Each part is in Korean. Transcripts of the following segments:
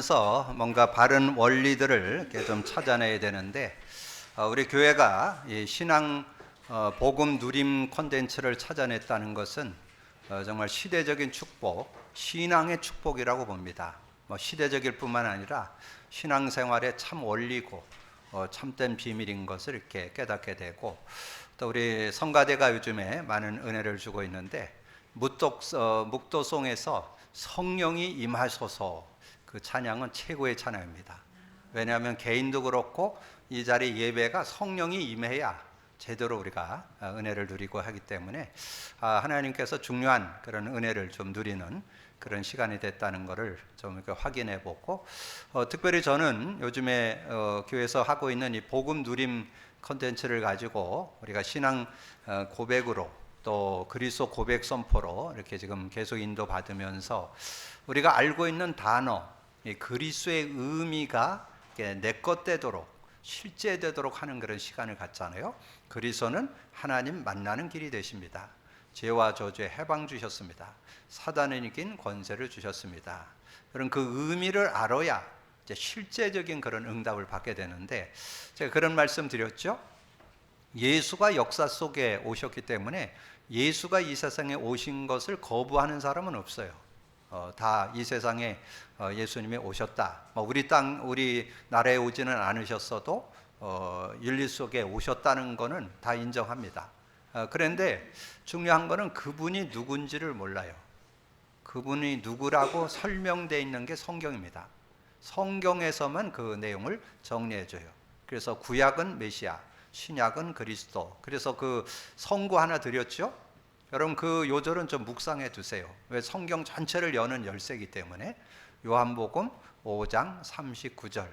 살면서 뭔가 바른 원리들을 이렇게 좀 찾아내야 되는데, 우리 교회가 이 신앙 복음 누림 콘텐츠를 찾아냈다는 것은 정말 시대적인 축복, 신앙의 축복이라고 봅니다. 뭐 시대적일 뿐만 아니라 신앙생활의 참 원리고 참된 비밀인 것을 이렇게 깨닫게 되고, 또 우리 성가대가 요즘에 많은 은혜를 주고 있는데, 묵도송에서 성령이 임하소서, 그 찬양은 최고의 찬양입니다. 왜냐하면 개인도 그렇고 이 자리 예배가 성령이 임해야 제대로 우리가 은혜를 누리고 하기 때문에 하나님께서 중요한 그런 은혜를 좀 누리는 그런 시간이 됐다는 것을 좀 이렇게 확인해 보고, 특별히 저는 요즘에 교회에서 하고 있는 이 복음 누림 컨텐츠를 가지고 우리가 신앙 고백으로 또 그리스도 고백 선포로 이렇게 지금 계속 인도받으면서 우리가 알고 있는 단어, 이 그리스도의 의미가 내 것 되도록 실제되도록 하는 그런 시간을 갖잖아요. 그리스도는 하나님 만나는 길이 되십니다. 죄와 저주에 해방 주셨습니다. 사단을 이긴 권세를 주셨습니다. 그런 그 의미를 알아야 이제 실제적인 그런 응답을 받게 되는데, 제가 그런 말씀 드렸죠. 예수가 역사 속에 오셨기 때문에 예수가 이 세상에 오신 것을 거부하는 사람은 없어요. 다 이 세상에 예수님이 오셨다. 우리 나라에 오지는 않으셨어도 윤리 속에 오셨다는 것은 다 인정합니다. 그런데 중요한 것은 그분이 누군지를 몰라요. 그분이 누구라고 설명되어 있는 게 성경입니다. 성경에서만 그 내용을 정리해줘요. 그래서 구약은 메시아, 신약은 그리스도. 그래서 그 성구 하나 드렸죠. 여러분 그 요절은 좀 묵상해 두세요. 왜? 성경 전체를 여는 열쇠이기 때문에. 요한복음 5장 39절.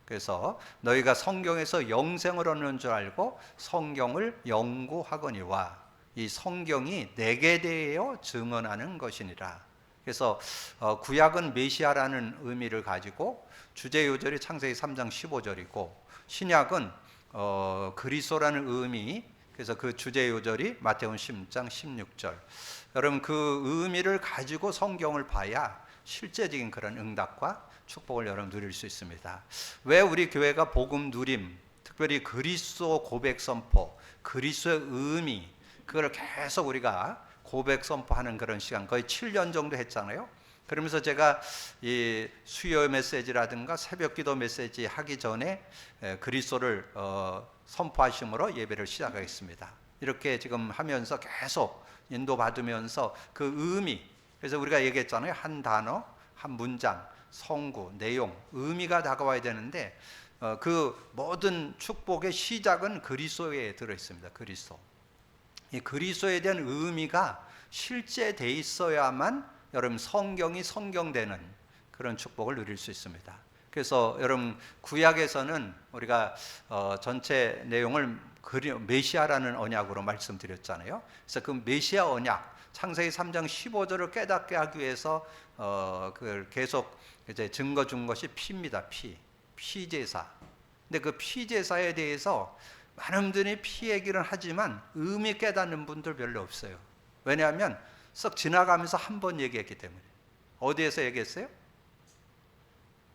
그래서 너희가 성경에서 영생을 얻는 줄 알고 성경을 연구하거니와 이 성경이 내게 대하여 증언하는 것이니라. 그래서 구약은 메시아라는 의미를 가지고 주제 요절이 창세기 3장 15절이고, 신약은 그리스도라는 의미, 그래서 그 주제 요절이 마태복음 10장 16절. 여러분 그 의미를 가지고 성경을 봐야 실제적인 그런 응답과 축복을 여러분 누릴 수 있습니다. 왜 우리 교회가 복음 누림, 특별히 그리스도 고백 선포, 그리스도의 의미, 그걸 계속 우리가 고백 선포하는 그런 시간 거의 7년 정도 했잖아요. 그러면서 제가 이 수요 메시지라든가 새벽 기도 메시지 하기 전에 그리스도를 선포하심으로 예배를 시작하겠습니다. 이렇게 지금 하면서 계속 인도받으면서 그 의미, 그래서 우리가 얘기했잖아요. 한 단어, 한 문장, 성구, 내용, 의미가 다가와야 되는데 그 모든 축복의 시작은 그리스도에 들어있습니다. 그리스도. 이 그리스도에 대한 의미가 실제돼 있어야만 여러분 성경이 성경되는 그런 축복을 누릴 수 있습니다. 그래서 여러분 구약에서는 우리가 전체 내용을 메시아라는 언약으로 말씀드렸잖아요. 그래서 그 메시아 언약 창세기 3장 15절을 깨닫게 하기 위해서 그걸 계속 이제 증거 준 것이 피입니다. 피제사. 근데 그 피제사에 대해서 많은 분들이 피 얘기를 하지만 의미 깨닫는 분들 별로 없어요. 왜냐하면 썩 지나가면서 한 번 얘기했기 때문에. 어디에서 얘기했어요?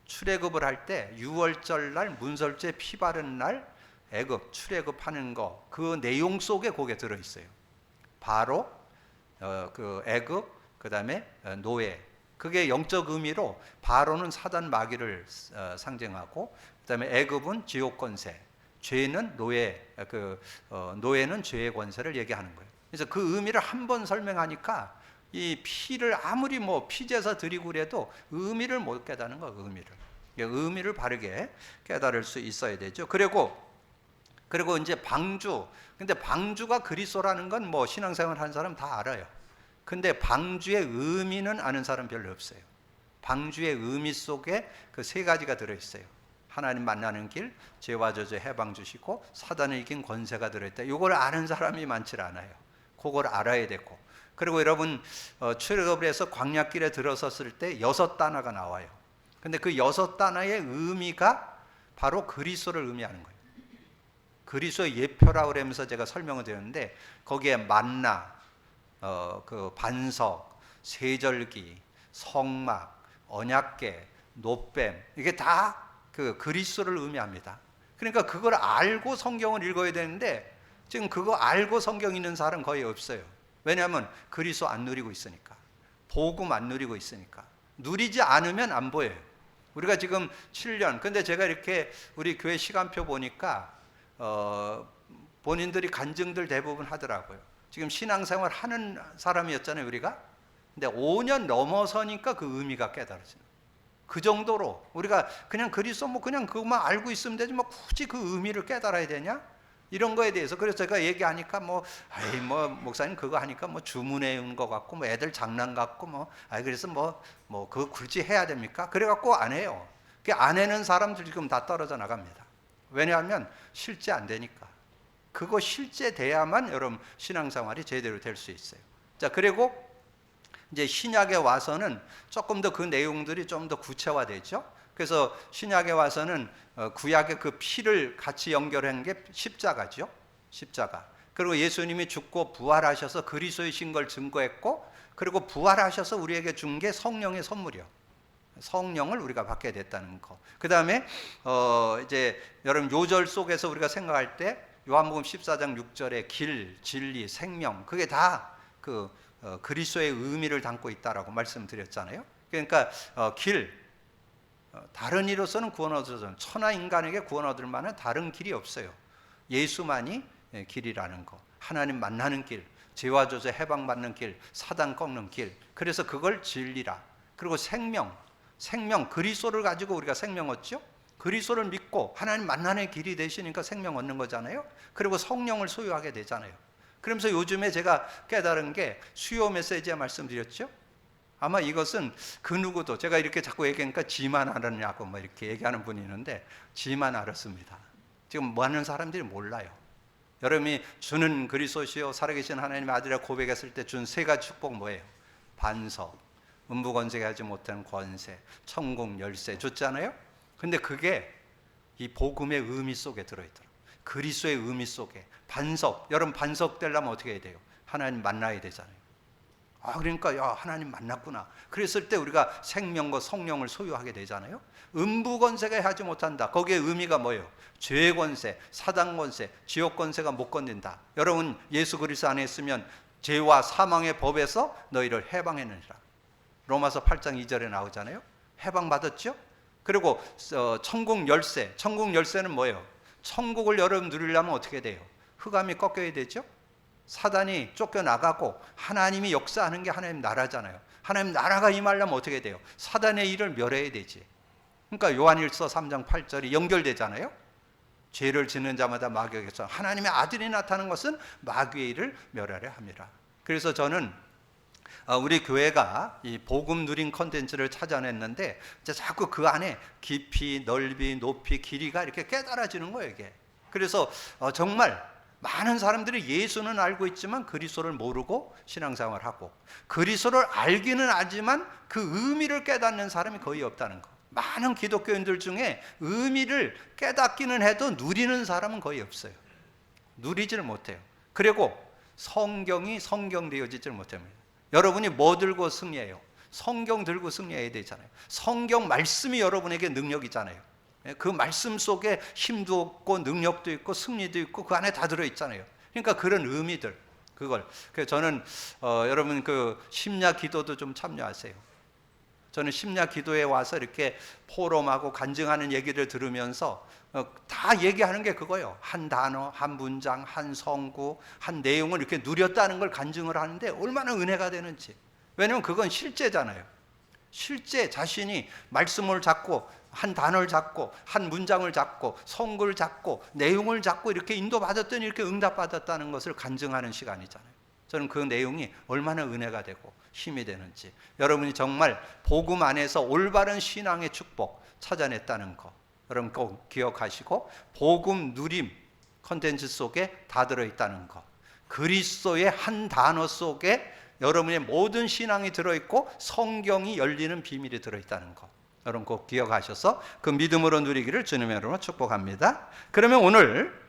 출애굽을 할 때 6월절 날 문설주에 피 바른 날 애굽 출애굽하는 거, 그 내용 속에 거기에 들어있어요. 바로 그 애굽, 그 다음에 노예. 그게 영적 의미로 바로는 사단 마귀를 상징하고, 그 다음에 애굽은 지옥 권세, 죄는 노예는 죄의 권세를 얘기하는 거예요. 그래서 그 의미를 한 번 설명하니까 이 피를 아무리 피제사 드리고 그래도 의미를 못 깨닫는 거예요. 의미를 바르게 깨달을 수 있어야 되죠. 그리고 이제 방주. 근데 방주가 그리스도라는 건 신앙생활 하는 사람 다 알아요. 근데 방주의 의미는 아는 사람 별로 없어요. 방주의 의미 속에 그 세 가지가 들어있어요. 하나님 만나는 길, 죄와 저주 해방 주시고 사단을 이긴 권세가 들어있다. 이걸 아는 사람이 많지 않아요. 그걸 알아야 되고, 그리고 여러분 출애굽을 해서 광야길에 들어섰을 때 6단어가 나와요. 근데 그 6단어의 의미가 바로 그리스도를 의미하는 거예요. 그리스도의 예표라고 그러면서 제가 설명을 드렸는데, 거기에 만나, 그 반석, 세절기, 성막, 언약궤, 노뱀, 이게 다 그 그리스도를 의미합니다. 그러니까 그걸 알고 성경을 읽어야 되는데 지금 그거 알고 성경 읽는 사람 거의 없어요. 왜냐하면 그리스도 안 누리고 있으니까, 복음 안 누리고 있으니까. 누리지 않으면 안 보여요. 우리가 지금 7년, 근데 제가 이렇게 우리 교회 시간표 보니까 본인들이 간증들 대부분 하더라고요. 지금 신앙생활 하는 사람이었잖아요, 우리가. 근데 5년 넘어서니까 그 의미가 깨달아지는. 그 정도로 우리가 그냥 그리스도 뭐 그냥 그것만 알고 있으면 되지 뭐 굳이 그 의미를 깨달아야 되냐? 이런 거에 대해서. 그래서 제가 얘기하니까 뭐 목사님 그거 하니까 뭐 주문해 온 것 같고 뭐 애들 장난 같고 뭐 그래서 뭐 그거 굳이 해야 됩니까? 그래 갖고 안 해요. 그 안 해는 사람들 지금 다 떨어져 나갑니다. 왜냐하면 실제 안 되니까. 그거 실제 돼야만 여러분 신앙생활이 제대로 될 수 있어요. 자, 그리고 이제 신약에 와서는 조금 더 그 내용들이 좀 더 구체화되죠. 그래서 신약에 와서는 구약의 그 피를 같이 연결한 게 십자가죠. 십자가. 그리고 예수님이 죽고 부활하셔서 그리스도이신 걸 증거했고, 그리고 부활하셔서 우리에게 준 게 성령의 선물이요. 성령을 우리가 받게 됐다는 거. 그 다음에 이제 여러분 요절 속에서 우리가 생각할 때 요한복음 14장 6절에 길, 진리, 생명, 그게 다 그 그리스도의 의미를 담고 있다라고 말씀드렸잖아요. 그러니까 길, 다른 이로서는 구원 얻어서 천하 인간에게 구원 얻을 만한 다른 길이 없어요. 예수만이 길이라는 거. 하나님 만나는 길, 죄와 저주 해방받는 길, 사단 꺾는 길. 그래서 그걸 진리라. 그리고 생명, 그리스도를 가지고 우리가 생명 얻죠. 그리스도를 믿고 하나님 만나는 길이 되시니까 생명 얻는 거잖아요. 그리고 성령을 소유하게 되잖아요. 그러면서 요즘에 제가 깨달은 게 수요 메시지에 말씀드렸죠. 아마 이것은 그 누구도, 제가 이렇게 자꾸 얘기하니까 지만 알았냐고 뭐 이렇게 얘기하는 분이 있는데 지만 알았습니다. 지금 많은 사람들이 몰라요. 여러분이 주는 그리스도시요 살아계신 하나님의 아들이라 고백했을 때 준 세 가지 축복 뭐예요? 반석, 음부권세가 하지 못한 권세, 천국 열쇠 줬잖아요. 근데 그게 이 복음의 의미 속에 들어있더라고요. 그리스도의 의미 속에. 반석, 여러분 반석 되려면 어떻게 해야 돼요? 하나님 만나야 되잖아요. 그러니까 하나님 만났구나. 그랬을 때 우리가 생명과 성령을 소유하게 되잖아요. 음부권세가 하지 못한다. 거기에 의미가 뭐예요? 죄의 권세, 사단 권세, 지옥 권세가 못 건든다. 여러분 예수 그리스도 안에 있으면 죄와 사망의 법에서 너희를 해방했느니라. 로마서 8장 2절에 나오잖아요. 해방받았죠? 그리고 천국 열쇠, 천국 열쇠는 뭐예요? 천국을 여러분 누리려면 어떻게 돼요? 흑암이 꺾여야 되죠? 사단이 쫓겨나가고 하나님이 역사하는 게 하나님 나라잖아요. 하나님 나라가 임하려면 어떻게 돼요? 사단의 일을 멸해야 되지. 그러니까 요한일서 3장 8절이 연결되잖아요. 죄를 짓는 자마다 마귀에게서 하나님의 아들이 나타나는 것은 마귀의 일을 멸하려 함이라. 그래서 저는 우리 교회가 이 복음 누린 컨텐츠를 찾아냈는데 자꾸 그 안에 깊이, 넓이, 높이, 길이가 이렇게 깨달아지는 거예요, 이게. 그래서 정말 많은 사람들이 예수는 알고 있지만 그리스도를 모르고 신앙생활을 하고, 그리스도를 알기는 알지만 그 의미를 깨닫는 사람이 거의 없다는 거. 많은 기독교인들 중에 의미를 깨닫기는 해도 누리는 사람은 거의 없어요. 누리지를 못해요. 그리고 성경이 성경되어지지를 못합니다. 여러분이 뭐 들고 승리해요? 성경 들고 승리해야 되잖아요. 성경 말씀이 여러분에게 능력이잖아요. 그 말씀 속에 힘도 있고 능력도 있고 승리도 있고 그 안에 다 들어있잖아요. 그러니까 그런 의미들, 그걸. 그래서 저는 여러분 그 심야 기도도 좀 참여하세요. 저는 심야 기도에 와서 이렇게 포럼하고 간증하는 얘기를 들으면서 다 얘기하는 게 그거예요. 한 단어, 한 문장, 한 성구, 한 내용을 이렇게 누렸다는 걸 간증을 하는데 얼마나 은혜가 되는지. 왜냐하면 그건 실제잖아요. 실제 자신이 말씀을 잡고 한 단어를 잡고 한 문장을 잡고 성구를 잡고 내용을 잡고 이렇게 인도받았더니 이렇게 응답받았다는 것을 간증하는 시간이잖아요. 저는 그 내용이 얼마나 은혜가 되고 힘이 되는지, 여러분이 정말 복음 안에서 올바른 신앙의 축복 찾아냈다는 거 여러분 꼭 기억하시고, 복음 누림 컨텐츠 속에 다 들어있다는 거, 그리스도의 한 단어 속에 여러분의 모든 신앙이 들어있고 성경이 열리는 비밀이 들어있다는 거 여러분 꼭 기억하셔서 그 믿음으로 누리기를 주님의 이름으로 축복합니다. 그러면 오늘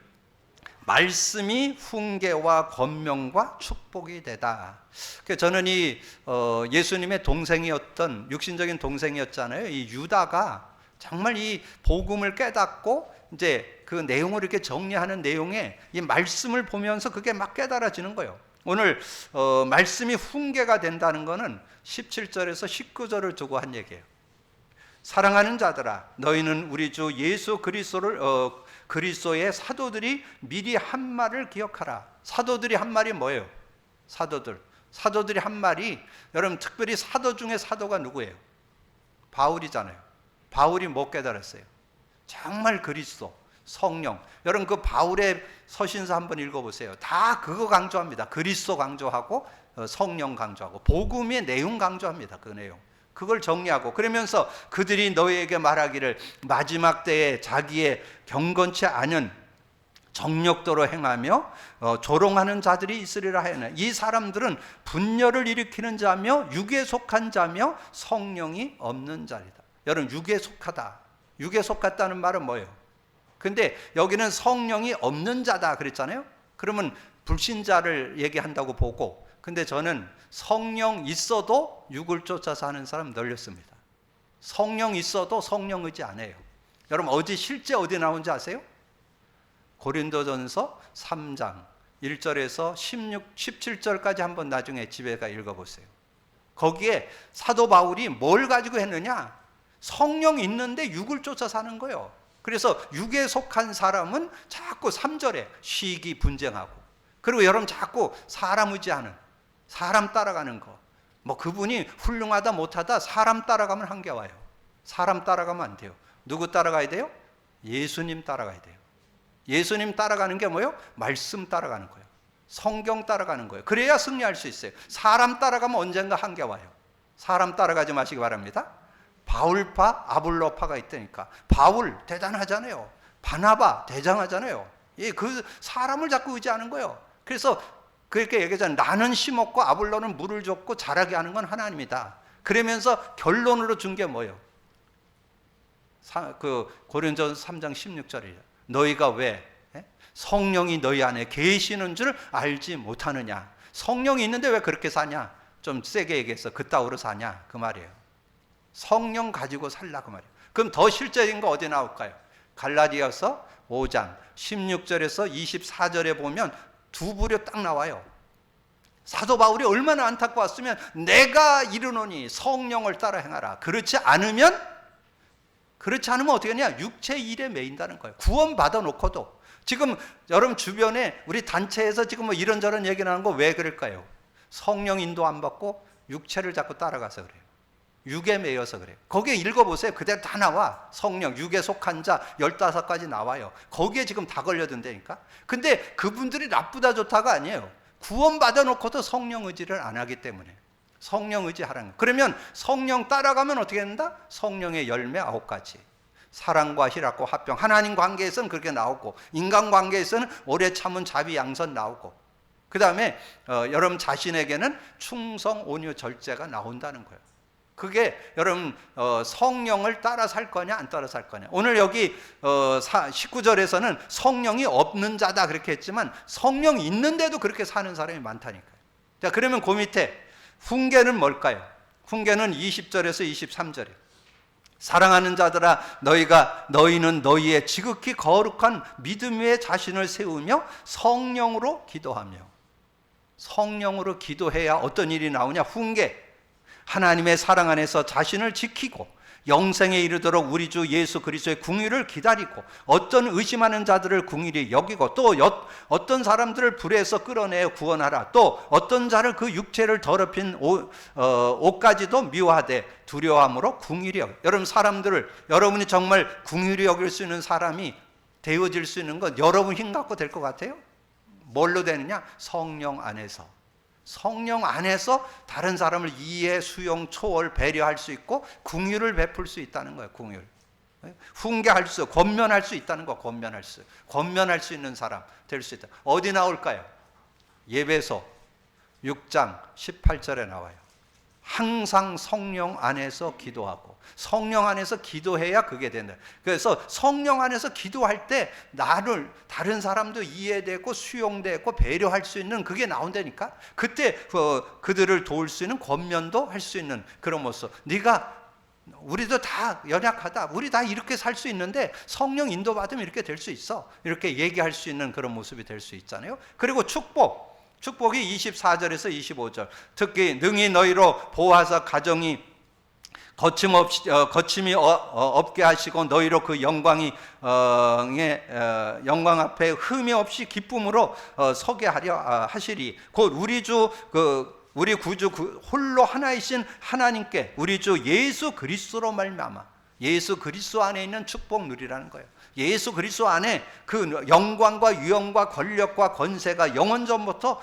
말씀이 훈계와 권명과 축복이 되다. 저는 이 예수님의 동생이었던 육신적인 동생이었잖아요. 이 유다가 정말 이 복음을 깨닫고 이제 그 내용을 이렇게 정리하는 내용에 이 말씀을 보면서 그게 막 깨달아지는 거예요. 오늘 말씀이 훈계가 된다는 것은 17절에서 19절을 두고 한 얘기예요. 사랑하는 자들아, 너희는 우리 주 예수 그리스도의 사도들이 미리 한 말을 기억하라. 사도들이 한 말이 뭐예요? 사도들이 한 말이, 여러분 특별히 사도 중에 사도가 누구예요? 바울이잖아요. 바울이 뭐 깨달았어요? 정말 그리스도, 성령. 여러분 그 바울의 서신서 한번 읽어보세요. 다 그거 강조합니다. 그리스도 강조하고 성령 강조하고 복음의 내용 강조합니다. 그 내용. 그걸 정리하고 그러면서 그들이 너희에게 말하기를 마지막 때에 자기의 경건치 않은 정력도로 행하며 조롱하는 자들이 있으리라 하였네. 이 사람들은 분열을 일으키는 자며 육에 속한 자며 성령이 없는 자리다. 여러분 육에 속하다. 육에 속했다는 말은 뭐예요? 근데 여기는 성령이 없는 자다 그랬잖아요. 그러면 불신자를 얘기한다고 보고, 근데 저는 성령 있어도 육을 쫓아 사는 사람 널렸습니다. 성령 있어도 성령 의지 안 해요. 여러분 실제 어디 나온지 아세요? 고린도전서 3장 1절에서 17절까지 한번 나중에 집에 가 읽어보세요. 거기에 사도 바울이 뭘 가지고 했느냐? 성령 있는데 육을 쫓아 사는 거예요. 그래서 육에 속한 사람은 자꾸 3절에 시기 분쟁하고, 그리고 여러분 자꾸 사람 의지하는, 사람 따라가는 거. 뭐 그분이 훌륭하다 못하다 사람 따라가면 한계와요. 사람 따라가면 안 돼요. 누구 따라가야 돼요? 예수님 따라가야 돼요. 예수님 따라가는 게 뭐예요? 말씀 따라가는 거예요. 성경 따라가는 거예요. 그래야 승리할 수 있어요. 사람 따라가면 언젠가 한계와요. 사람 따라가지 마시기 바랍니다. 바울파, 아볼로파가 있다니까. 바울 대단하잖아요. 바나바 대장하잖아요. 그 사람을 자꾸 의지하는 거예요. 그래서 그렇게 얘기하잖아요. 나는 심었고 아볼로는 물을 줬고 자라게 하는 건 하나님이다. 그러면서 결론으로 준 게 뭐예요? 고린도전서 3장 16절이에요. 너희가 왜 성령이 너희 안에 계시는 줄 알지 못하느냐? 성령이 있는데 왜 그렇게 사냐? 좀 세게 얘기해서 그따위로 사냐? 그 말이에요. 성령 가지고 살라 그 말이에요. 그럼 더 실제적인 거 어디 나올까요? 갈라디아서 5장 16절에서 24절에 보면 두 부류 딱 나와요. 사도 바울이 얼마나 안타까웠으면 내가 이르노니 성령을 따라 행하라. 그렇지 않으면 어떻게 하냐? 육체 일에 매인다는 거예요. 구원 받아놓고도. 지금 여러분 주변에 우리 단체에서 지금 뭐 이런저런 얘기 나는 거 왜 그럴까요? 성령 인도 안 받고 육체를 자꾸 따라가서 그래요. 육에 매여서 그래요. 거기에 읽어보세요. 그대로 다 나와. 성령, 육에 속한 자 15가지 나와요. 거기에 지금 다 걸려든다니까. 근데 그분들이 나쁘다 좋다가 아니에요. 구원 받아놓고도 성령 의지를 안 하기 때문에. 성령 의지하라는 거예요. 그러면 성령 따라가면 어떻게 된다? 성령의 열매 9가지. 사랑과 희락과 화평. 하나님 관계에서는 그렇게 나오고, 인간 관계에서는 오래 참은 자비 양선 나오고, 그 다음에 여러분 자신에게는 충성 온유 절제가 나온다는 거예요. 그게 여러분 성령을 따라 살 거냐 안 따라 살 거냐. 오늘 여기 19절에서는 성령이 없는 자다 그렇게 했지만 성령이 있는데도 그렇게 사는 사람이 많다니까요. 자, 그러면 그 밑에 훈계는 뭘까요? 훈계는 20절에서 23절이에요. 사랑하는 자들아, 너희는 너희의 지극히 거룩한 믿음 위에 자신을 세우며 성령으로 기도하며. 성령으로 기도해야 어떤 일이 나오냐? 훈계. 하나님의 사랑 안에서 자신을 지키고 영생에 이르도록 우리 주 예수 그리스도의 궁의를 기다리고, 어떤 의심하는 자들을 궁일이 여기고, 또 어떤 사람들을 불에서 끌어내 구원하라. 또 어떤 자를 그 육체를 더럽힌 옷까지도 미워하되 두려워함으로 궁일이 여기. 여러분 사람들을, 여러분이 정말 궁일이 여길 수 있는 사람이 되어질 수 있는 건 여러분 힘 갖고 될 것 같아요? 뭘로 되느냐? 성령 안에서. 성령 안에서 다른 사람을 이해, 수용, 초월, 배려할 수 있고 긍휼을 베풀 수 있다는 거예요. 긍휼. 훈계할 수, 권면할 수 있다는 거. 권면할 수 있는 사람 될 수 있다. 어디 나올까요? 예배소 6장 18절에 나와요. 항상 성령 안에서 기도하고 성령 안에서 기도해야 그게 된다. 그래서 성령 안에서 기도할 때 나를 다른 사람도 이해되고 수용되고 배려할 수 있는 그게 나온다니까. 그때 그들을 도울 수 있는 권면도 할 수 있는 그런 모습. 네가 우리도 다 연약하다. 우리 다 이렇게 살 수 있는데 성령 인도받으면 이렇게 될 수 있어. 이렇게 얘기할 수 있는 그런 모습이 될 수 있잖아요. 그리고 축복이 24절에서 25절. 특히 능히 너희로 보호하사 가정이 거침이 없게 하시고 너희로 그 영광 앞에 흠이 없이 기쁨으로 서게 하려 하시리. 곧 우리 구주 홀로 하나이신 하나님께 우리 주 예수 그리스도로 말미암아 예수 그리스도 안에 있는 축복 누리라는 거예요. 예수 그리스도 안에 그 영광과 위엄과 권력과 권세가 영원 전부터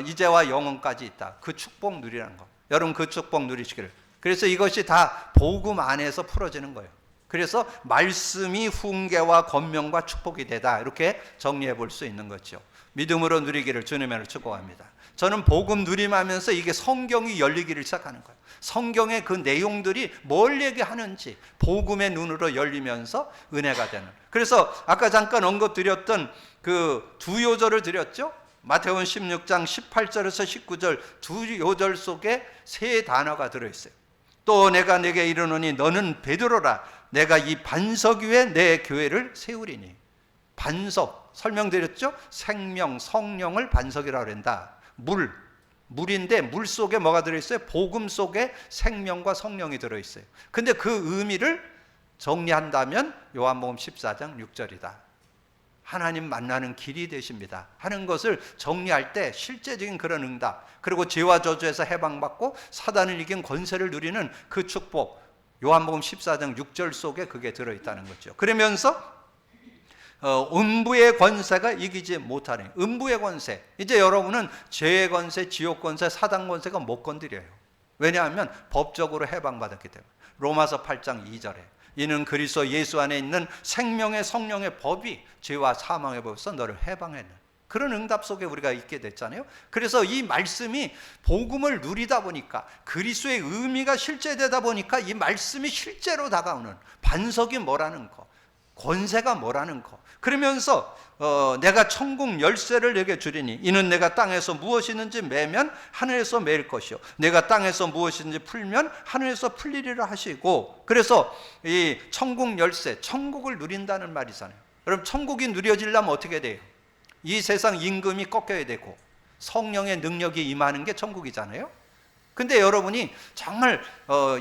이제와 영원까지 있다. 그 축복 누리라는 거. 여러분 그 축복 누리시기를. 그래서 이것이 다 복음 안에서 풀어지는 거예요. 그래서 말씀이 훈계와 권명과 축복이 되다. 이렇게 정리해 볼 수 있는 거죠. 믿음으로 누리기를 주님으로 축복합니다. 저는 복음 누림하면서 이게 성경이 열리기를 시작하는 거예요. 성경의 그 내용들이 뭘 얘기하는지 복음의 눈으로 열리면서 은혜가 되는. 그래서 아까 잠깐 언급드렸던 그 두 요절을 드렸죠. 마태복음 16장 18절에서 19절 두 요절 속에 세 단어가 들어있어요. 또 내가 네게 이르노니 너는 베드로라. 내가 이 반석 위에 내 교회를 세우리니. 반석 설명드렸죠. 생명 성령을 반석이라고 한다. 물인데 물 속에 뭐가 들어있어요? 복음 속에 생명과 성령이 들어있어요. 근데 그 의미를 정리한다면 요한복음 14장 6절이다. 하나님 만나는 길이 되십니다 하는 것을 정리할 때 실제적인 그런 응답, 그리고 죄와 저주에서 해방받고 사단을 이긴 권세를 누리는 그 축복, 요한복음 14장 6절 속에 그게 들어있다는 거죠. 그러면서 음부의 권세가 이기지 못하네. 음부의 권세. 이제 여러분은 죄의 권세, 지옥 권세, 사단 권세가 못 건드려요. 왜냐하면 법적으로 해방받았기 때문에. 로마서 8장 2절에 이는 그리스도 예수 안에 있는 생명의 성령의 법이 죄와 사망의 법에서 너를 해방했는 그런 응답 속에 우리가 있게 됐잖아요. 그래서 이 말씀이 복음을 누리다 보니까 그리스도의 의미가 실제되다 보니까 이 말씀이 실제로 다가오는 반석이 뭐라는 거, 권세가 뭐라는 거. 그러면서 내가 천국 열쇠를 내게 주리니 이는 내가 땅에서 무엇이든지 매면 하늘에서 매일 것이요 내가 땅에서 무엇이든지 풀면 하늘에서 풀리리라 하시고, 그래서 이 천국 열쇠, 천국을 누린다는 말이잖아요. 여러분 천국이 누려지려면 어떻게 돼요? 이 세상 임금이 꺾여야 되고 성령의 능력이 임하는 게 천국이잖아요. 근데 여러분이 정말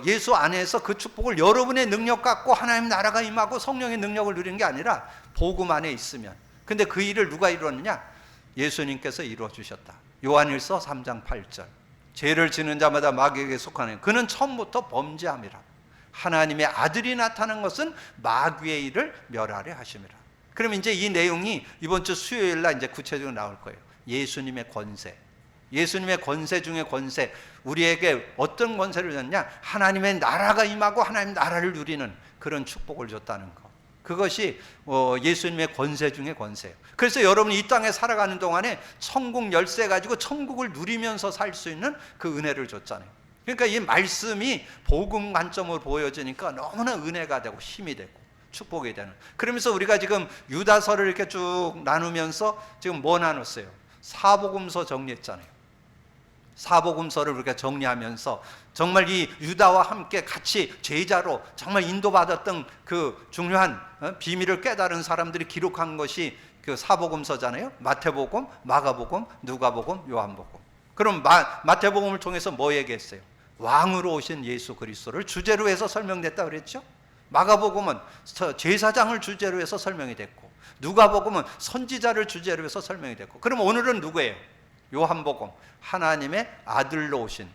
예수 안에서 그 축복을 여러분의 능력 갖고 하나님 나라가 임하고 성령의 능력을 누리는 게 아니라 복음 안에 있으면. 근데 그 일을 누가 이루었느냐? 예수님께서 이루어 주셨다. 요한일서 3장 8절. 죄를 지는 자마다 마귀에게 속하는 그는 처음부터 범죄함이라. 하나님의 아들이 나타난 것은 마귀의 일을 멸하려 하심이라. 그럼 이제 이 내용이 이번 주 수요일 날 이제 구체적으로 나올 거예요. 예수님의 권세. 예수님의 권세 중에 권세, 우리에게 어떤 권세를 줬냐? 하나님의 나라가 임하고 하나님 나라를 누리는 그런 축복을 줬다는 거. 그것이 예수님의 권세 중에 권세예요. 그래서 여러분이 이 땅에 살아가는 동안에 천국 열쇠 가지고 천국을 누리면서 살 수 있는 그 은혜를 줬잖아요. 그러니까 이 말씀이 복음 관점으로 보여지니까 너무나 은혜가 되고 힘이 되고 축복이 되는. 그러면서 우리가 지금 유다서를 이렇게 쭉 나누면서 지금 뭐 나눴어요? 사복음서 정리했잖아요. 사복음서를 우리가 정리하면서 정말 이 유다와 함께 같이 제자로 정말 인도받았던 그 중요한 비밀을 깨달은 사람들이 기록한 것이 그 사복음서잖아요. 마태복음, 마가복음, 누가복음, 요한복음. 그럼 마태복음을 통해서 뭐 얘기했어요? 왕으로 오신 예수 그리스도를 주제로 해서 설명됐다 그랬죠. 마가복음은 제사장을 주제로 해서 설명이 됐고, 누가복음은 선지자를 주제로 해서 설명이 됐고, 그럼 오늘은 누구예요? 요한복음, 하나님의 아들로 오신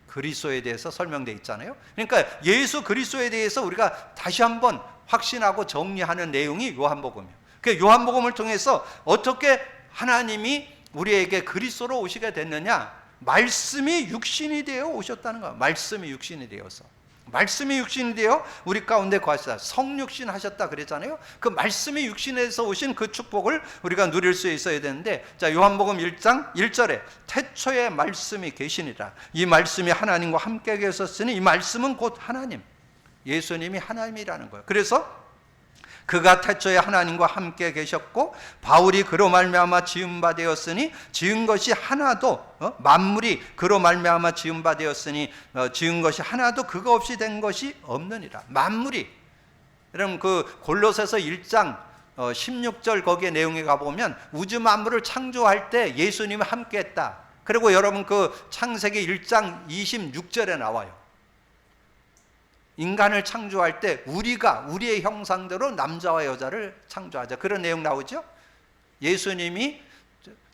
그리스도에 대해서 설명되어 있잖아요. 그러니까 예수 그리스도에 대해서 우리가 다시 한번 확신하고 정리하는 내용이 요한복음이에요. 그러니까 요한복음을 통해서 어떻게 하나님이 우리에게 그리스도로 오시게 됐느냐? 말씀이 육신이 되어 오셨다는 거예요. 말씀이 육신이 되어서. 말씀이 육신이 되어 우리 가운데 거하시다. 성육신 하셨다 그랬잖아요. 그 말씀이 육신에서 오신 그 축복을 우리가 누릴 수 있어야 되는데, 자, 요한복음 1장 1절에 태초에 말씀이 계시니라. 이 말씀이 하나님과 함께 계셨으니 이 말씀은 곧 하나님, 예수님이 하나님이라는 거예요. 그래서 그가 태초에 하나님과 함께 계셨고 바울이 그로 말미암아 지은 바 되었으니 지은 것이 하나도 만물이 그로 말미암아 지은 바 되었으니 지은 것이 하나도 그거 없이 된 것이 없느니라. 만물이, 여러분 그 골로새서 1장 16절 거기에 내용에 가보면 우주 만물을 창조할 때 예수님이 함께했다. 그리고 여러분 그 창세기 1장 26절에 나와요. 인간을 창조할 때 우리가 우리의 형상대로 남자와 여자를 창조하자, 그런 내용 나오죠. 예수님이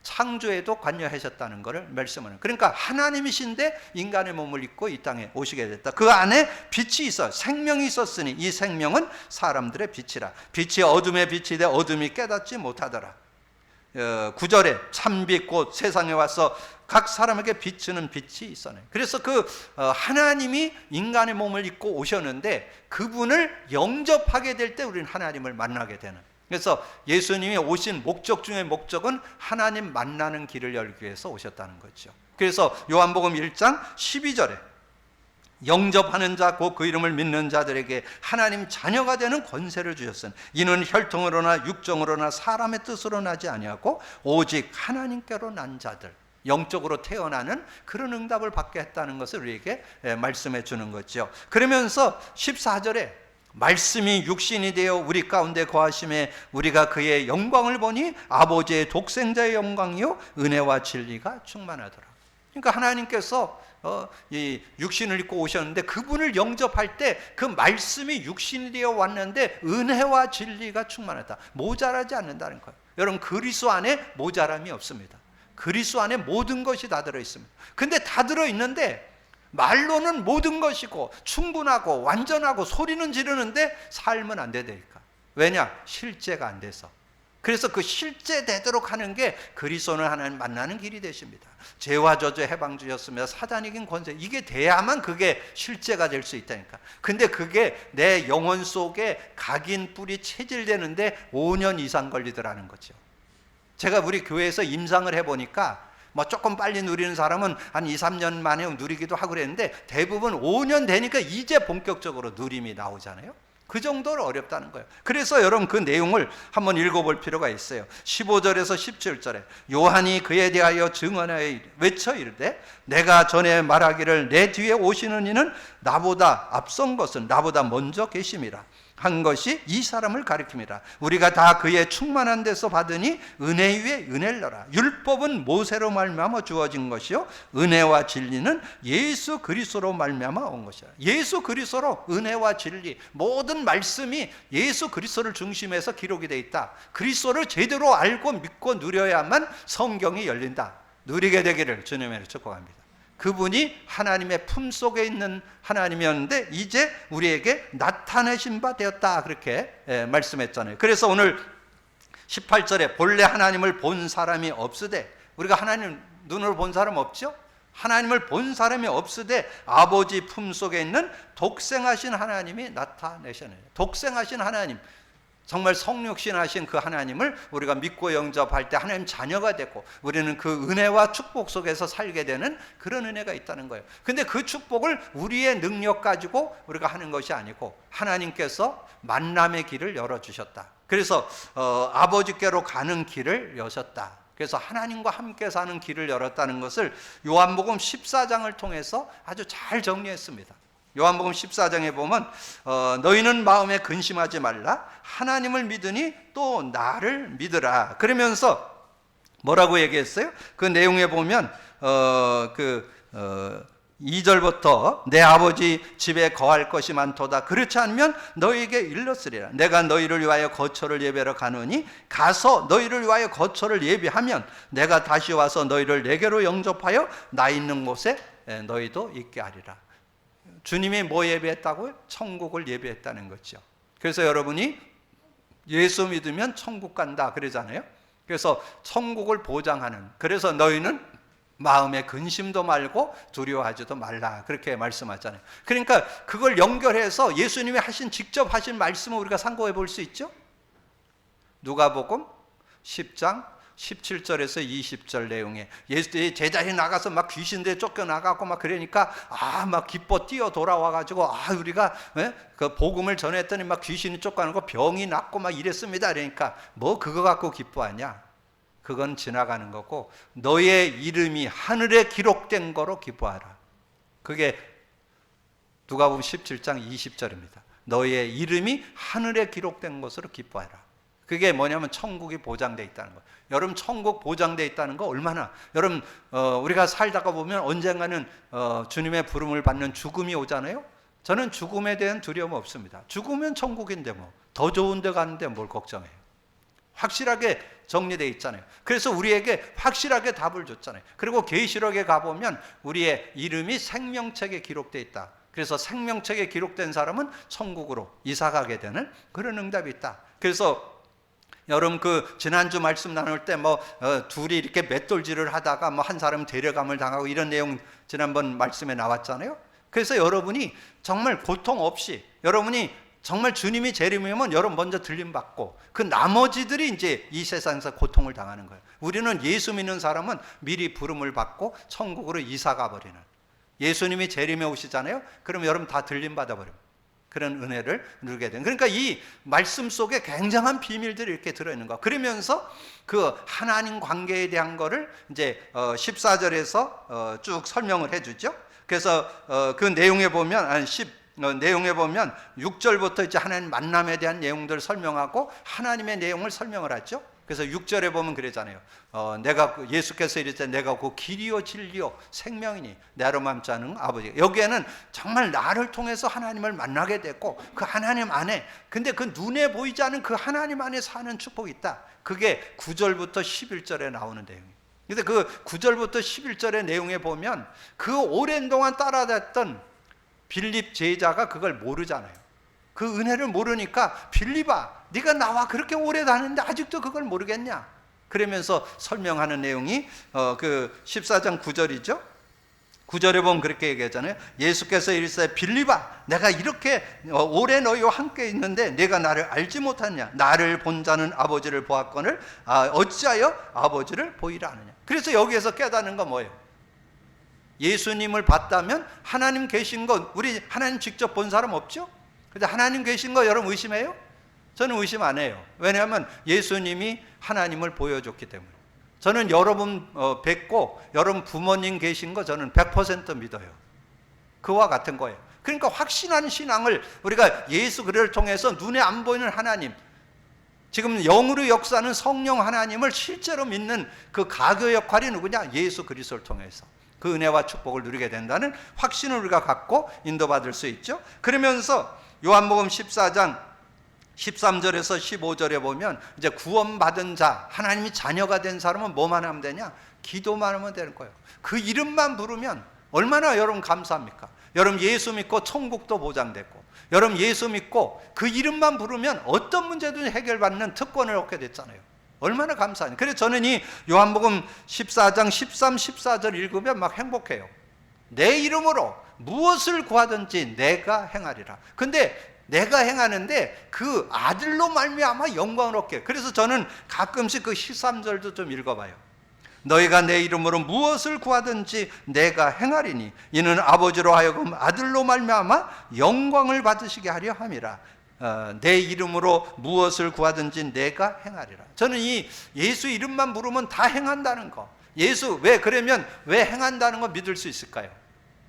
창조에도 관여하셨다는 것을 말씀하는, 그러니까 하나님이신데 인간의 몸을 입고 이 땅에 오시게 됐다. 그 안에 빛이 있어, 생명이 있었으니 이 생명은 사람들의 빛이라. 빛이 어둠의 빛이 돼 어둠이 깨닫지 못하더라. 9절에 참빛 곧 세상에 와서 각 사람에게 비추는 빛이 있었네. 그래서 그 하나님이 인간의 몸을 입고 오셨는데 그분을 영접하게 될 때 우리는 하나님을 만나게 되는, 그래서 예수님이 오신 목적 중에 목적은 하나님 만나는 길을 열기 위해서 오셨다는 거죠. 그래서 요한복음 1장 12절에 영접하는 자 곧 그 이름을 믿는 자들에게 하나님 자녀가 되는 권세를 주셨으니 이는 혈통으로나 육정으로나 사람의 뜻으로 나지 아니하고 오직 하나님께로 난 자들, 영적으로 태어나는 그런 응답을 받게 했다는 것을 우리에게 말씀해 주는 거죠. 그러면서 14절에 말씀이 육신이 되어 우리 가운데 거하심에 우리가 그의 영광을 보니 아버지의 독생자의 영광이요 은혜와 진리가 충만하더라. 그러니까 하나님께서 이 육신을 입고 오셨는데 그분을 영접할 때 그 말씀이 육신이 되어 왔는데 은혜와 진리가 충만하다. 모자라지 않는다는 거예요. 여러분 그리스도 안에 모자람이 없습니다. 그리스도 안에 모든 것이 다 들어있습니다. 근데 다 들어있는데 말로는 모든 것이고 충분하고 완전하고 소리는 지르는데 삶은 안 되니까. 왜냐? 실제가 안 돼서. 그래서 그 실제 되도록 하는 게 그리스도는 하나님 만나는 길이 되십니다. 죄와 저주 해방 주셨으며 사단 이긴 권세, 이게 돼야만 그게 실제가 될 수 있다니까. 근데 그게 내 영혼 속에 각인 뿌리 체질되는데 5년 이상 걸리더라는 거죠. 제가 우리 교회에서 임상을 해보니까 뭐 조금 빨리 누리는 사람은 한 2, 3년 만에 누리기도 하고 그랬는데 대부분 5년 되니까 이제 본격적으로 누림이 나오잖아요. 그 정도로 어렵다는 거예요. 그래서 여러분 그 내용을 한번 읽어볼 필요가 있어요. 15절에서 17절에 요한이 그에 대하여 증언하여 외쳐 이르되 내가 전에 말하기를 내 뒤에 오시는 이는 나보다 앞선 것은 나보다 먼저 계심이라 한 것이 이 사람을 가리킴이라. 우리가 다 그의 충만한 데서 받으니 은혜 위에 은혜를 넣어라. 율법은 모세로 말미암아 주어진 것이요 은혜와 진리는 예수 그리스도로 말미암아 온 것이라. 예수 그리스도로 은혜와 진리, 모든 말씀이 예수 그리스도를 중심해서 기록이 되어 있다. 그리스도를 제대로 알고 믿고 누려야만 성경이 열린다. 누리게 되기를 주님의 축복합니다. 그분이 하나님의 품속에 있는 하나님이었는데 이제 우리에게 나타내신 바 되었다, 그렇게 말씀했잖아요. 그래서 오늘 18절에 본래 하나님을 본 사람이 없으되, 우리가 하나님 눈으로 본 사람 없죠? 하나님을 본 사람이 없으되 아버지 품속에 있는 독생하신 하나님이 나타내셨네요. 독생하신 하나님, 정말 성육신하신 그 하나님을 우리가 믿고 영접할 때 하나님 자녀가 되고 우리는 그 은혜와 축복 속에서 살게 되는 그런 은혜가 있다는 거예요. 근데 그 축복을 우리의 능력 가지고 우리가 하는 것이 아니고 하나님께서 만남의 길을 열어주셨다. 그래서 아버지께로 가는 길을 여셨다. 그래서 하나님과 함께 사는 길을 열었다는 것을 요한복음 14장을 통해서 아주 잘 정리했습니다. 요한복음 14장에 보면 너희는 마음에 근심하지 말라. 하나님을 믿으니 또 나를 믿으라. 그러면서 뭐라고 얘기했어요? 그 내용에 보면 2절부터 내 아버지 집에 거할 것이 많도다. 그렇지 않으면 너희에게 일렀으리라. 내가 너희를 위하여 거처를 예배하러 가노니 가서 너희를 위하여 거처를 예비하면 내가 다시 와서 너희를 내게로 영접하여 나 있는 곳에 너희도 있게 하리라. 주님이 뭐 예배했다고요? 천국을 예배했다는 거죠. 그래서 여러분이 예수 믿으면 천국 간다 그러잖아요. 그래서 천국을 보장하는, 그래서 너희는 마음에 근심도 말고 두려워하지도 말라, 그렇게 말씀하잖아요. 그러니까 그걸 연결해서 예수님이 직접 하신 말씀을 우리가 상고해 볼 수 있죠. 누가복음 10장 17절에서 20절 내용에 예수의 제자들이 나가서 막 귀신들에 쫓겨나가고 막 그러니까 막 기뻐 뛰어 돌아와가지고 우리가 그 복음을 전했더니 막 귀신이 쫓겨나고 병이 낫고 막 이랬습니다. 그러니까 뭐 그거 갖고 기뻐하냐? 그건 지나가는 거고 너의 이름이 하늘에 기록된 거로 기뻐하라. 그게 누가복음 17장 20절입니다. 너의 이름이 하늘에 기록된 것으로 기뻐하라. 그게 뭐냐면 천국이 보장되어 있다는 거예요. 여러분, 천국 보장되어 있다는 거 얼마나, 여러분 우리가 살다가 보면 언젠가는 주님의 부름을 받는 죽음이 오잖아요. 저는 죽음에 대한 두려움 없습니다. 죽으면 천국인데 뭐 더 좋은 데 가는데 뭘 걱정해요. 확실하게 정리되어 있잖아요. 그래서 우리에게 확실하게 답을 줬잖아요. 그리고 계시록에 가보면 우리의 이름이 생명책에 기록되어 있다. 그래서 생명책에 기록된 사람은 천국으로 이사가게 되는 그런 응답이 있다. 그래서 여러분 지난주 말씀 나눌 때 둘이 이렇게 맷돌질을 하다가 한 사람 데려감을 당하고 이런 내용 지난번 말씀에 나왔잖아요. 그래서 여러분이 정말 고통 없이, 여러분이 정말 주님이 재림이면 여러분 먼저 들림받고 그 나머지들이 이제 이 세상에서 고통을 당하는 거예요. 우리는 예수 믿는 사람은 미리 부름을 받고 천국으로 이사가 버리는, 예수님이 재림에 오시잖아요. 그럼 여러분 다 들림받아 버립니다. 그런 은혜를 누리게 되는. 그러니까 이 말씀 속에 굉장한 비밀들이 이렇게 들어있는 거. 그러면서 그 하나님 관계에 대한 거를 이제 14절에서 쭉 설명을 해주죠. 그래서 그 내용에 보면 내용에 보면 6절부터 이제 하나님 만남에 대한 내용들을 설명하고 하나님의 내용을 설명을 하죠. 그래서 6절에 보면 그러잖아요. 예수께서 이랬잖아요. 내가 그 길이요 진리요 생명이니 나로 맘지 않은 아버지. 여기에는 정말 나를 통해서 하나님을 만나게 됐고 그 하나님 안에, 근데 그 눈에 보이지 않은 그 하나님 안에 사는 축복이 있다. 그게 9절부터 11절에 나오는 내용이에요. 근데 그 9절부터 11절의 내용에 보면 그 오랜 동안 따라다녔던 빌립 제자가 그걸 모르잖아요. 그 은혜를 모르니까 빌립아, 네가 나와 그렇게 오래 다녔는데 아직도 그걸 모르겠냐? 그러면서 설명하는 내용이 그 14장 9절이죠. 9절에 보면 그렇게 얘기하잖아요. 예수께서 이르시되 빌립아, 내가 이렇게 오래 너희와 함께 있는데 내가 나를 알지 못하느냐? 나를 본 자는 아버지를 보았거늘 어찌하여 아버지를 보이라 하느냐? 그래서 여기에서 깨닫는 건 뭐예요? 예수님을 봤다면 하나님 계신 거, 우리 하나님 직접 본 사람 없죠? 근데 하나님 계신 거 여러분 의심해요? 저는 의심 안 해요. 왜냐하면 예수님이 하나님을 보여줬기 때문에. 저는 여러분 뵙고 여러분 부모님 계신 거 저는 100% 믿어요. 그와 같은 거예요. 그러니까 확신하는 신앙을 우리가 예수 그리스도를 통해서 눈에 안 보이는 하나님, 지금 영으로 역사하는 성령 하나님을 실제로 믿는 그 가교 역할이 누구냐? 예수 그리스도를 통해서 그 은혜와 축복을 누리게 된다는 확신을 우리가 갖고 인도받을 수 있죠. 그러면서 요한복음 14장 13절에서 15절에 보면 이제 구원받은 자, 하나님이 자녀가 된 사람은 뭐만 하면 되냐? 기도만 하면 되는 거예요. 그 이름만 부르면 얼마나 여러분 감사합니까? 여러분 예수 믿고 천국도 보장됐고, 여러분 예수 믿고 그 이름만 부르면 어떤 문제든 해결받는 특권을 얻게 됐잖아요. 얼마나 감사하냐. 그래서 저는 이 요한복음 14장 13, 14절 읽으면 막 행복해요. 내 이름으로 무엇을 구하든지 내가 행하리라. 근데 내가 행하는데 그 아들로 말미암아 영광을 얻게. 그래서 저는 가끔씩 그 13절도 좀 읽어봐요. 너희가 내 이름으로 무엇을 구하든지 내가 행하리니 이는 아버지로 하여금 아들로 말미암아 영광을 받으시게 하려 함이라. 내 이름으로 무엇을 구하든지 내가 행하리라. 저는 이 예수 이름만 부르면 다 행한다는 거. 예수 그러면 왜 행한다는 거 믿을 수 있을까요?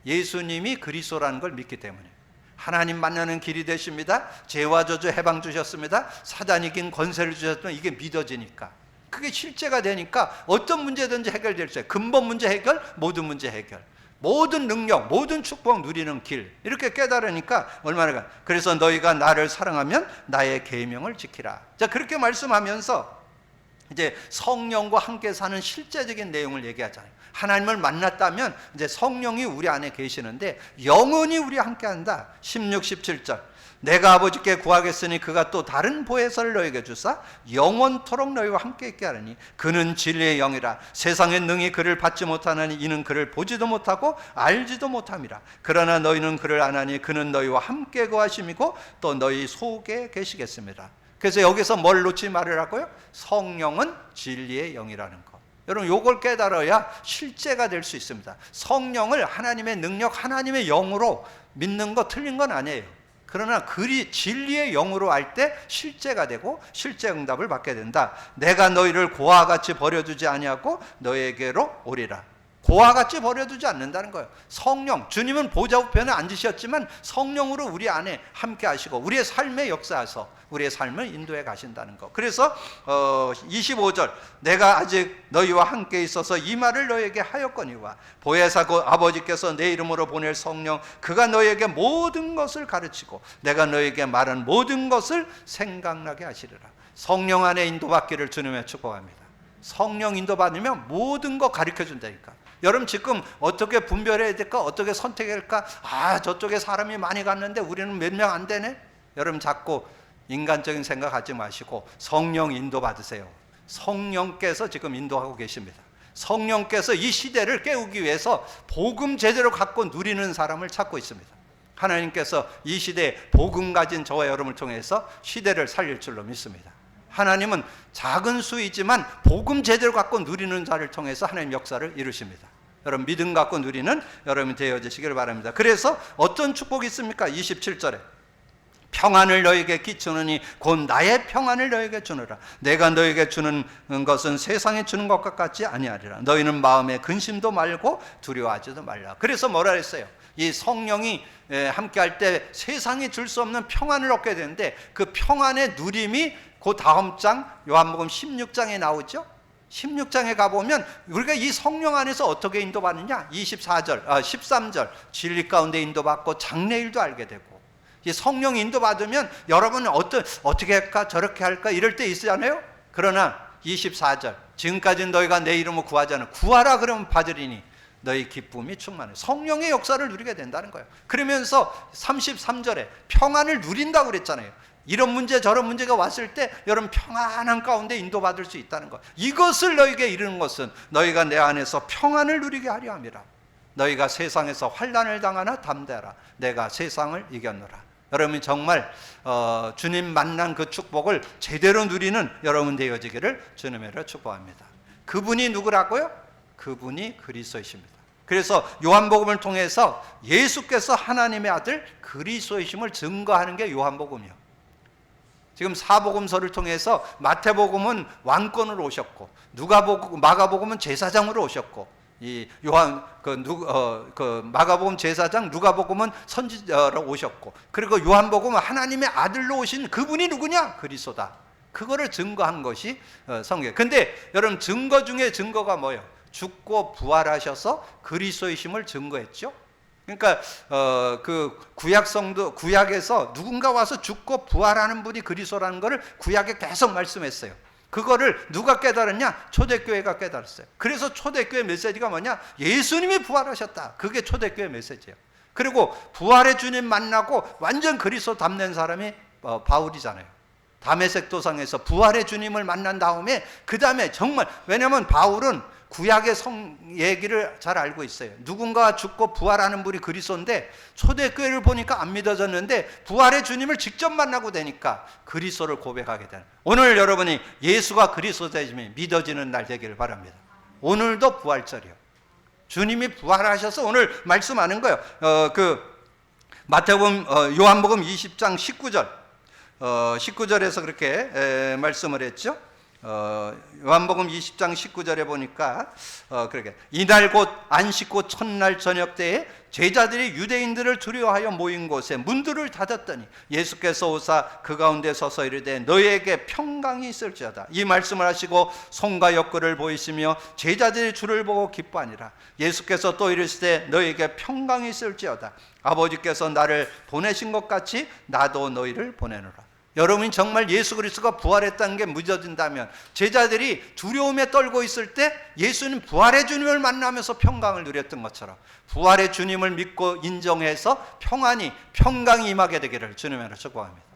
예수님이 그리스도라는 걸 믿기 때문에. 하나님 만나는 길이 되십니다. 죄와 저주 해방 주셨습니다. 사단 이긴 권세를 주셨지만 이게 믿어지니까, 그게 실제가 되니까 어떤 문제든지 해결될 수 있어요. 근본 문제 해결, 모든 문제 해결, 모든 능력, 모든 축복 누리는 길, 이렇게 깨달으니까 얼마나. 그래서 너희가 나를 사랑하면 나의 계명을 지키라. 자, 그렇게 말씀하면서 이제 성령과 함께 사는 실제적인 내용을 얘기하잖아요. 하나님을 만났다면 이제 성령이 우리 안에 계시는데 영원히 우리 함께 한다. 16, 17절. 내가 아버지께 구하겠으니 그가 또 다른 보혜사를 너에게 주사 영원토록 너희와 함께 있게 하리니 그는 진리의 영이라. 세상에 능히 그를 받지 못하나니 이는 그를 보지도 못하고 알지도 못함이라. 그러나 너희는 그를 아나니 그는 너희와 함께 거하심이고 또 너희 속에 계시겠습니다. 그래서 여기서 뭘 놓지 말으라고요? 성령은 진리의 영이라는 거. 여러분 요걸 깨달아야 실제가 될 수 있습니다. 성령을 하나님의 능력, 하나님의 영으로 믿는 거 틀린 건 아니에요. 그러나 그리 진리의 영으로 알 때 실제가 되고 실제 응답을 받게 된다. 내가 너희를 고아와 같이 버려두지 아니하고 너에게로 오리라. 고아와 같이 버려두지 않는다는 거예요. 성령, 주님은 보좌 우편에 앉으셨지만 성령으로 우리 안에 함께 하시고 우리의 삶에 역사하셔서 우리의 삶을 인도해 가신다는 거. 그래서 25절 내가 아직 너희와 함께 있어서 이 말을 너희에게 하였거니와 보혜사 곧 아버지께서 내 이름으로 보낼 성령 그가 너희에게 모든 것을 가르치고 내가 너희에게 말한 모든 것을 생각나게 하시리라. 성령 안에 인도받기를 주님의 축복합니다. 성령 인도받으면 모든 거 가르쳐 준다니까. 여러분 지금 어떻게 분별해야 될까? 어떻게 선택해야 될까? 저쪽에 사람이 많이 갔는데 우리는 몇 명 안 되네? 여러분 자꾸 인간적인 생각하지 마시고 성령 인도받으세요. 성령께서 지금 인도하고 계십니다. 성령께서 이 시대를 깨우기 위해서 복음 제대로 갖고 누리는 사람을 찾고 있습니다. 하나님께서 이 시대에 복음 가진 저와 여러분을 통해서 시대를 살릴 줄로 믿습니다. 하나님은 작은 수이지만 복음 제대로 갖고 누리는 자를 통해서 하나님 역사를 이루십니다. 여러분 믿음 갖고 누리는 여러분이 되어지시기를 바랍니다. 그래서 어떤 축복이 있습니까? 27절에 평안을 너에게 끼치느니 곧 나의 평안을 너에게 주느라. 내가 너에게 주는 것은 세상에 주는 것과 같지 아니하리라. 너희는 마음에 근심도 말고 두려워하지도 말라. 그래서 뭐라 했어요? 이 성령이 함께 할 때 세상이 줄 수 없는 평안을 얻게 되는데 그 평안의 누림이 그 다음 장 요한복음 16장에 나오죠. 16장에 가보면 우리가 이 성령 안에서 어떻게 인도받느냐. 13절 진리 가운데 인도받고 장래일도 알게 되고. 이 성령 인도받으면 여러분은 어떻게 할까 저렇게 할까 이럴 때 있잖아요. 그러나 24절 지금까지는 너희가 내 이름으로 구하지 않아 구하라 그러면 받으리니 너희 기쁨이 충만해. 성령의 역사를 누리게 된다는 거예요. 그러면서 33절에 평안을 누린다고 그랬잖아요. 이런 문제 저런 문제가 왔을 때 여러분 평안한 가운데 인도받을 수 있다는 것. 이것을 너희에게 이르는 것은 너희가 내 안에서 평안을 누리게 하려 함이라. 너희가 세상에서 환난을 당하나 담대하라. 내가 세상을 이겼노라. 여러분이 정말 주님 만난 그 축복을 제대로 누리는 여러분 되어지기를 주님의 이름으로 축복합니다. 그분이 누구라고요? 그분이 그리스도이십니다. 그래서 요한복음을 통해서 예수께서 하나님의 아들 그리스도이심을 증거하는 게 요한복음이요. 지금 사복음서를 통해서 마태복음은 왕권으로 오셨고 마가복음은 제사장으로 오셨고 이 마가복음 제사장, 누가복음은 선지자로 오셨고 그리고 요한복음은 하나님의 아들로 오신 그분이 누구냐? 그리스도다. 그거를 증거한 것이 성경. 근데 여러분 증거 중에 증거가 뭐예요? 죽고 부활하셔서 그리스도이심을 증거했죠. 그러니까 그 구약에서 누군가 와서 죽고 부활하는 분이 그리스도라는 것을 구약에 계속 말씀했어요. 그거를 누가 깨달았냐? 초대교회가 깨달았어요. 그래서 초대교회 메시지가 뭐냐? 예수님이 부활하셨다. 그게 초대교회 메시지예요. 그리고 부활의 주님 만나고 완전 그리스도 담는 사람이 바울이잖아요. 다메섹 도상에서 부활의 주님을 만난 다음에 그 다음에 정말 왜냐하면 바울은 구약의 성 얘기를 잘 알고 있어요. 누군가 죽고 부활하는 분이 그리스도인데 초대교회를 보니까 안 믿어졌는데 부활의 주님을 직접 만나고 되니까 그리스도를 고백하게 되는. 오늘 여러분이 예수가 그리스도이심이 믿어지는 날 되기를 바랍니다. 오늘도 부활절이요. 주님이 부활하셔서 오늘 말씀하는 거예요. 요한복음 20장 19절 19절에서 그렇게 말씀을 했죠. 요한복음 20장 19절에 보니까 그렇게 이날 곧 안식 곧 첫날 저녁 때에 제자들이 유대인들을 두려워하여 모인 곳에 문들을 닫았더니 예수께서 오사 그 가운데 서서 이르되 너희에게 평강이 있을지어다. 이 말씀을 하시고 손과 옆구리를 보이시며 제자들이 주를 보고 기뻐하니라. 예수께서 또 이르시되 너희에게 평강이 있을지어다. 아버지께서 나를 보내신 것 같이 나도 너희를 보내노라. 여러분이 정말 예수 그리스도가 부활했다는 게 믿어진다면, 제자들이 두려움에 떨고 있을 때 예수님 부활의 주님을 만나면서 평강을 누렸던 것처럼 부활의 주님을 믿고 인정해서 평강이 임하게 되기를 주님으로 축복합니다.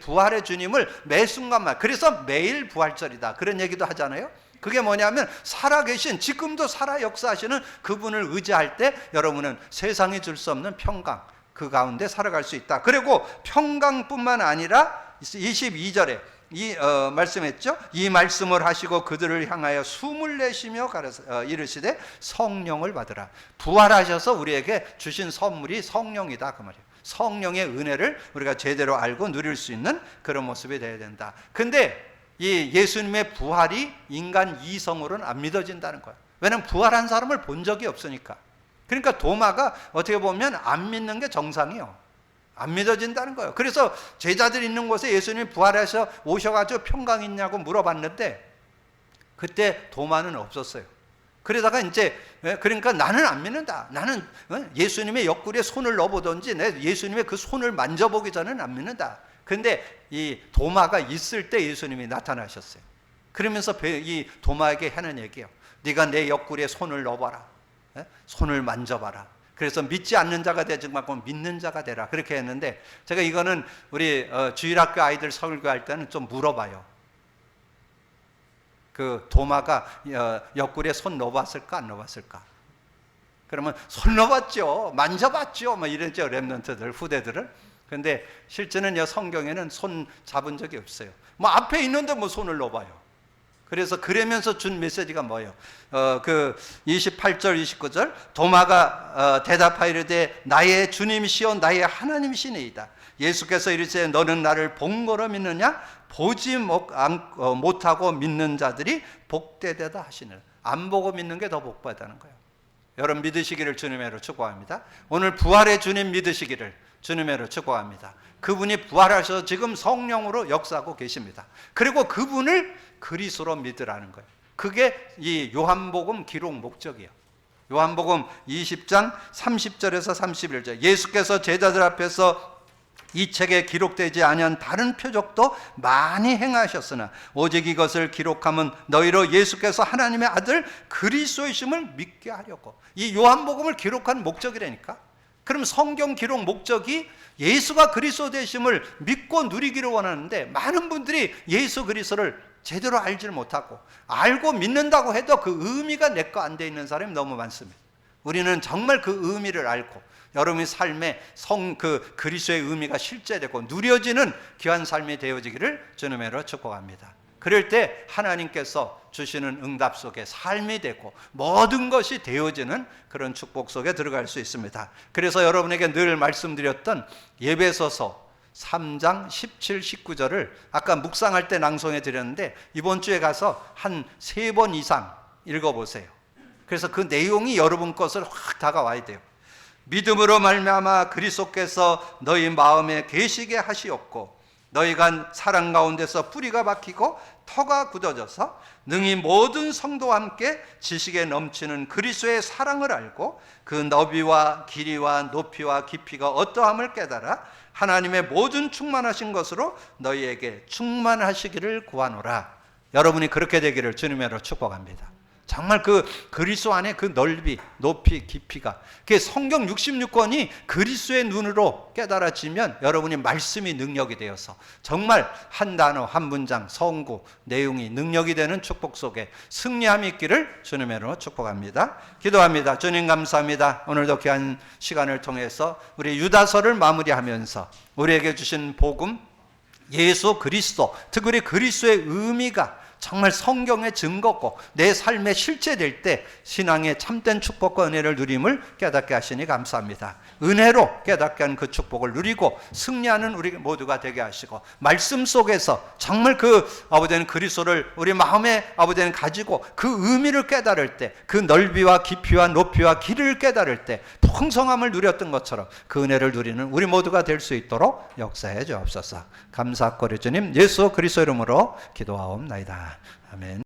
부활의 주님을 매 순간만, 그래서 매일 부활절이다 그런 얘기도 하잖아요. 그게 뭐냐면 살아계신, 지금도 살아 역사하시는 그분을 의지할 때 여러분은 세상이 줄 수 없는 평강, 그 가운데 살아갈 수 있다. 그리고 평강뿐만 아니라 22절에 말씀했죠. 이 말씀을 하시고 그들을 향하여 숨을 내쉬며 이르시되 성령을 받으라. 부활하셔서 우리에게 주신 선물이 성령이다 그 말이에요. 성령의 은혜를 우리가 제대로 알고 누릴 수 있는 그런 모습이 되어야 된다. 근데 이 예수님의 부활이 인간 이성으로는 안 믿어진다는 거예요. 왜냐하면 부활한 사람을 본 적이 없으니까. 그러니까 도마가 어떻게 보면 안 믿는 게 정상이에요. 안 믿어진다는 거예요. 그래서 제자들이 있는 곳에 예수님이 부활해서 오셔가지고 평강 있냐고 물어봤는데 그때 도마는 없었어요. 그러다가 이제, 그러니까 나는 안 믿는다. 나는 예수님의 옆구리에 손을 넣어보든지 내 예수님의 그 손을 만져보기 전에는 안 믿는다. 근데 이 도마가 있을 때 예수님이 나타나셨어요. 그러면서 이 도마에게 하는 얘기예요. 네가 내 옆구리에 손을 넣어봐라. 손을 만져봐라. 그래서 믿지 않는 자가 되지 말고 믿는 자가 되라. 그렇게 했는데, 제가 이거는 우리 주일학교 아이들 설교할 때는 좀 물어봐요. 그 도마가 옆구리에 손 넣어봤을까 안 넣어봤을까? 그러면 손 넣어봤죠, 만져봤죠, 뭐 이랬죠, 랩런트들, 후대들은. 근데 실제는 성경에는 손 잡은 적이 없어요. 뭐 앞에 있는데 뭐 손을 넣어봐요. 그래서 그러면서 준 메시지가 뭐예요? 그 28절 29절 도마가 대답하이르되 나의 주님이시여 나의 하나님이시니이다. 예수께서 이르시되 너는 나를 본 거로 믿느냐? 보지 못하고 믿는 자들이 복되되다 하시느라. 안 보고 믿는 게 더 복받다는 거예요. 여러분 믿으시기를 주님으로 축복합니다. 오늘 부활의 주님 믿으시기를 주님으로 축복합니다. 그분이 부활하셔서 지금 성령으로 역사하고 계십니다. 그리고 그분을 그리스도로 믿으라는 거예요. 그게 이 요한복음 기록 목적이에요. 요한복음 20장 30절에서 31절, 예수께서 제자들 앞에서 이 책에 기록되지 아니한 다른 표적도 많이 행하셨으나 오직 이것을 기록하면 너희로 예수께서 하나님의 아들 그리스도이심을 믿게 하려고. 이 요한복음을 기록한 목적이라니까. 그럼 성경 기록 목적이 예수가 그리스도 되심을 믿고 누리기를 원하는데, 많은 분들이 예수 그리스도를 제대로 알지를 못하고, 알고 믿는다고 해도 그 의미가 내 거 안 돼 있는 사람이 너무 많습니다. 우리는 정말 그 의미를 알고 여러분의 삶에 그리스도의 의미가 실제되고 누려지는 귀한 삶이 되어지기를 주님으로 축복합니다. 그럴 때 하나님께서 주시는 응답 속에 삶이 되고 모든 것이 되어지는 그런 축복 속에 들어갈 수 있습니다. 그래서 여러분에게 늘 말씀드렸던 에베소서 3장 17, 19절을 아까 묵상할 때 낭송해 드렸는데, 이번 주에 가서 한 3번 이상 읽어보세요. 그래서 그 내용이 여러분 것을 확 다가와야 돼요. 믿음으로 말미암아 그리스도께서 너희 마음에 계시게 하시었고 너희가 사랑 가운데서 뿌리가 박히고 터가 굳어져서 능히 모든 성도와 함께 지식에 넘치는 그리스도의 사랑을 알고 그 너비와 길이와 높이와 깊이가 어떠함을 깨달아 하나님의 모든 충만하신 것으로 너희에게 충만하시기를 구하노라. 여러분이 그렇게 되기를 주님으로 축복합니다. 정말 그 그리스도 안에 그 넓이, 높이, 깊이가, 그 성경 66권이 그리스도의 눈으로 깨달아지면 여러분이 말씀이 능력이 되어서 정말 한 단어, 한 문장, 성구, 내용이 능력이 되는 축복 속에 승리함이 있기를 주님으로 축복합니다. 기도합니다. 주님 감사합니다. 오늘도 귀한 시간을 통해서 우리 유다서를 마무리하면서 우리에게 주신 복음, 예수 그리스도, 특별히 그리스도의 의미가 정말 성경의 증거고 내 삶에 실제될 때 신앙의 참된 축복과 은혜를 누림을 깨닫게 하시니 감사합니다. 은혜로 깨닫게 하는 그 축복을 누리고 승리하는 우리 모두가 되게 하시고, 말씀 속에서 정말 그 아버지는 그리스도를 우리 마음에 아버지는 가지고 그 의미를 깨달을 때, 그 넓이와 깊이와 높이와 길을 깨달을 때 풍성함을 누렸던 것처럼 그 은혜를 누리는 우리 모두가 될 수 있도록 역사해 주옵소서. 감사거리 주님 예수 그리스도 이름으로 기도하옵나이다. 아멘.